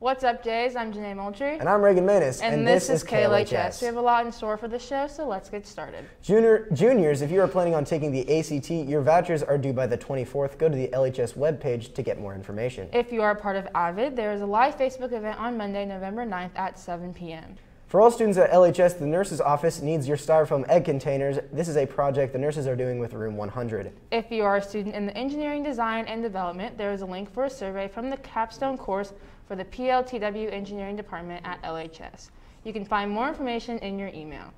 What's up, Jays? I'm Janae Moultrie. And I'm Reagan Manus. And this is KLHS. We have a lot in store for the show, so let's get started. Juniors, if you are planning on taking the ACT, your vouchers are due by the 24th. Go to the LHS webpage to get more information. If you are part of Alviey, there is a live Facebook event on Monday, November 9th at 7 p.m. For all students at LHS, the nurse's office needs your styrofoam egg containers. This is a project the nurses are doing with room 100. If you are a student in the engineering, design, and development, there is a link for a survey from the capstone course for the PLTW engineering department at LHS. You can find more information in your email.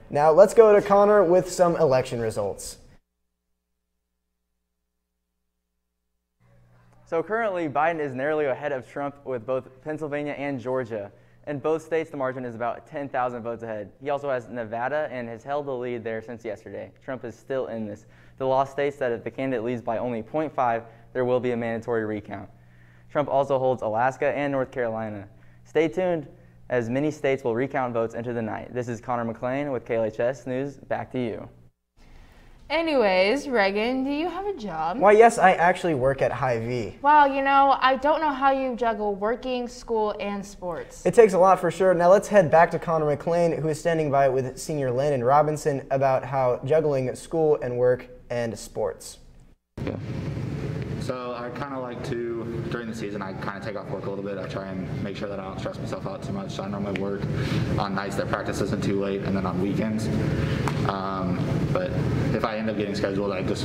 Now let's go to Connor with some election results. So currently, Biden is narrowly ahead of Trump with both Pennsylvania and Georgia. In both states, the margin is about 10,000 votes ahead. He also has Nevada and has held the lead there since yesterday. Trump is still in this. The law states that if the candidate leads by only 0.5, there will be a mandatory recount. Trump also holds Alaska and North Carolina. Stay tuned, as many states will recount votes into the night. This is Connor McLean with KLHS News. Back to you. Anyways, Reagan, do you have a job? Why, yes, I actually work at Hy-Vee. Wow, you know, I don't know how you juggle working, school, and sports. It takes a lot for sure. Now let's head back to Connor McLean, who is standing by with senior Landon Robinson about how juggling school and work and sports. Yeah. So I kind of like to, during the season, I kind of take off work a little bit. I try and make sure that I don't stress myself out too much. So I normally work on nights that practice isn't too late and then on weekends. But if I end up getting scheduled, I just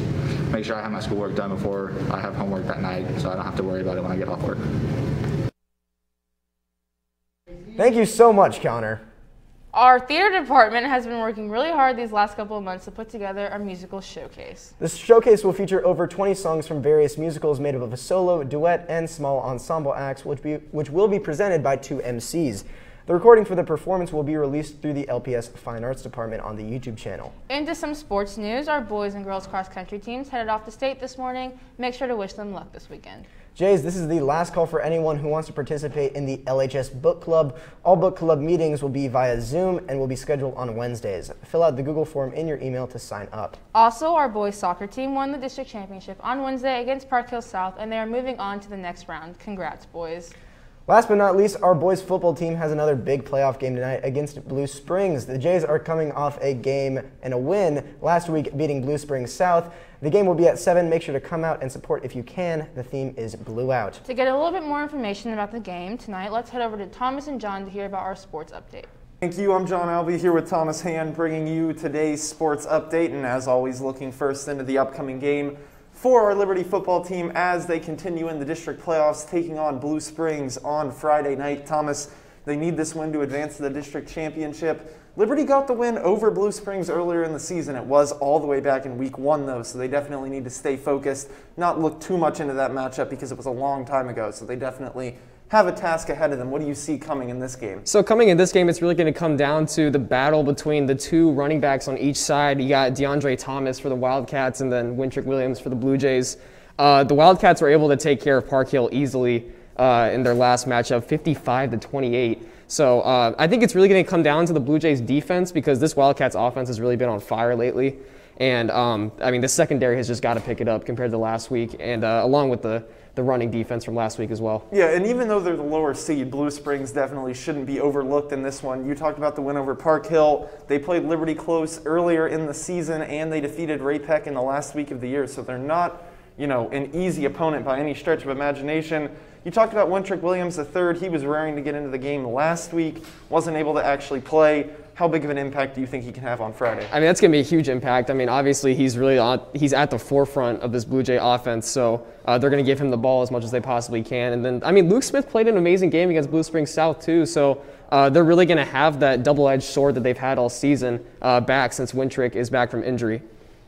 make sure I have my schoolwork done before I have homework that night so I don't have to worry about it when I get off work. Thank you so much, Connor. Our theater department has been working really hard these last couple of months to put together a musical showcase. This showcase will feature over 20 songs from various musicals made up of a solo, duet, and small ensemble acts, which will be presented by 2 MCs. The recording for the performance will be released through the LPS Fine Arts Department on the YouTube channel. Into some sports news, our boys and girls cross-country teams headed off to state this morning. Make sure to wish them luck this weekend. Jays, this is the last call for anyone who wants to participate in the LHS Book Club. All book club meetings will be via Zoom and will be scheduled on Wednesdays. Fill out the Google form in your email to sign up. Also, our boys soccer team won the district championship on Wednesday against Park Hill South, and they are moving on to the next round. Congrats, boys. Last but not least, our boys football team has another big playoff game tonight against Blue Springs. The Jays are coming off a game and a win last week, beating Blue Springs South. The game will be at 7. Make sure to come out and support if you can. The theme is Blue Out. To get a little bit more information about the game tonight, let's head over to Thomas and John to hear about our sports update. Thank you. I'm John Alviey here with Thomas Hand, bringing you today's sports update, and as always, looking first into the upcoming game for our Liberty football team as they continue in the district playoffs, taking on Blue Springs on Friday night. Thomas, they need this win to advance to the district championship. Liberty got the win over Blue Springs earlier in the season. It was all the way back in week 1, though, so they definitely need to stay focused, not look too much into that matchup because it was a long time ago, so they definitely have a task ahead of them. What do you see coming in this game? So coming in this game, it's really going to come down to the battle between the 2 running backs on each side. You got DeAndre Thomas for the Wildcats and then Wintrick Williams for the Blue Jays. The Wildcats were able to take care of Park Hill easily in their last matchup, 55-28. So I think it's really going to come down to the Blue Jays defense because this Wildcats offense has really been on fire lately. And I mean, the secondary has just got to pick it up compared to last week, and along with the running defense from last week as well. Yeah, and even though they're the lower seed, Blue Springs definitely shouldn't be overlooked in this one. You talked about the win over Park Hill. They played Liberty close earlier in the season, and they defeated Ray-Pec in the last week of the year, so they're not, you know, an easy opponent by any stretch of imagination. You talked about Wintrick Williams III. He was raring to get into the game last week, wasn't able to actually play. How big of an impact do you think he can have on Friday? I mean, that's going to be a huge impact. I mean, obviously, he's at the forefront of this Blue Jay offense, so they're going to give him the ball as much as they possibly can. And then, I mean, Luke Smith played an amazing game against Blue Springs South, too, so they're really going to have that double-edged sword that they've had all season back since Wintrick is back from injury.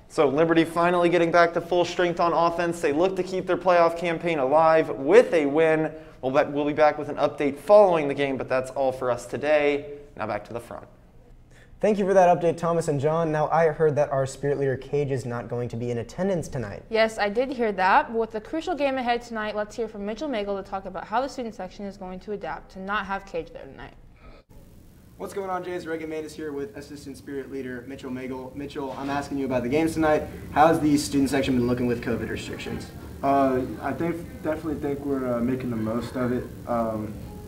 So Liberty finally getting back to full strength on offense. They look to keep their playoff campaign alive with a win. We'll be back with an update following the game, but that's all for us today. Now back to the front. Thank you for that update, Thomas and John. Now, I heard that our spirit leader, Cage, is not going to be in attendance tonight. Yes, I did hear that. But with the crucial game ahead tonight, let's hear from Mitchell Magel to talk about how the student section is going to adapt to not have Cage there tonight. What's going on, Jays? Reagan Manus here with Assistant Spirit Leader Mitchell Magel. Mitchell, I'm asking you about the games tonight. How's the student section been looking with COVID restrictions? Definitely think we're making the most of it.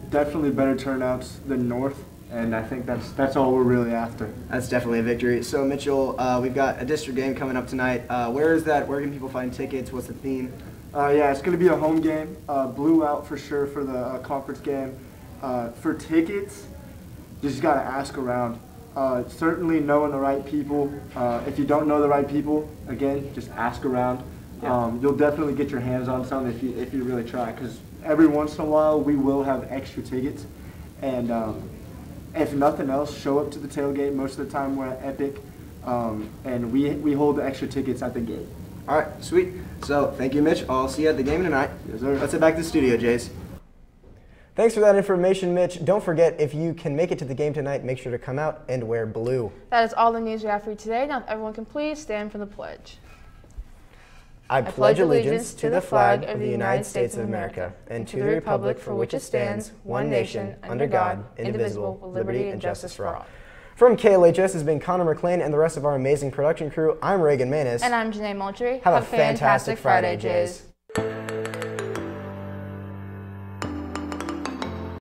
Definitely better turnouts than North, and I think that's all we're really after. That's definitely a victory. So Mitchell, we've got a district game coming up tonight. Where is that? Where can people find tickets? What's the theme? Yeah, it's going to be a home game. Blue out for sure for the conference game. For tickets, you just got to ask around. Certainly knowing the right people. If you don't know the right people, again, just ask around. Yeah. You'll definitely get your hands on some if you really try, because every once in a while we will have extra tickets, and if nothing else, show up to the tailgate. Most of the time we're at Epic, and we hold the extra tickets at the gate. All right, sweet. So thank you, Mitch. I'll see you at the game tonight. Yes, sir. Let's head back to the studio, Jays. Thanks for that information, Mitch. Don't forget, if you can make it to the game tonight, make sure to come out and wear blue. That is all the news we have for you today. Now, if everyone can please stand for the pledge. I pledge allegiance to the flag of the United States of America and to the republic for which it stands, one nation, under God, indivisible, with liberty and justice for all. From KLHS has been Connor McLean and the rest of our amazing production crew. I'm Reagan Manis. And I'm Janae Moultrie. Have a fantastic Friday, Jays.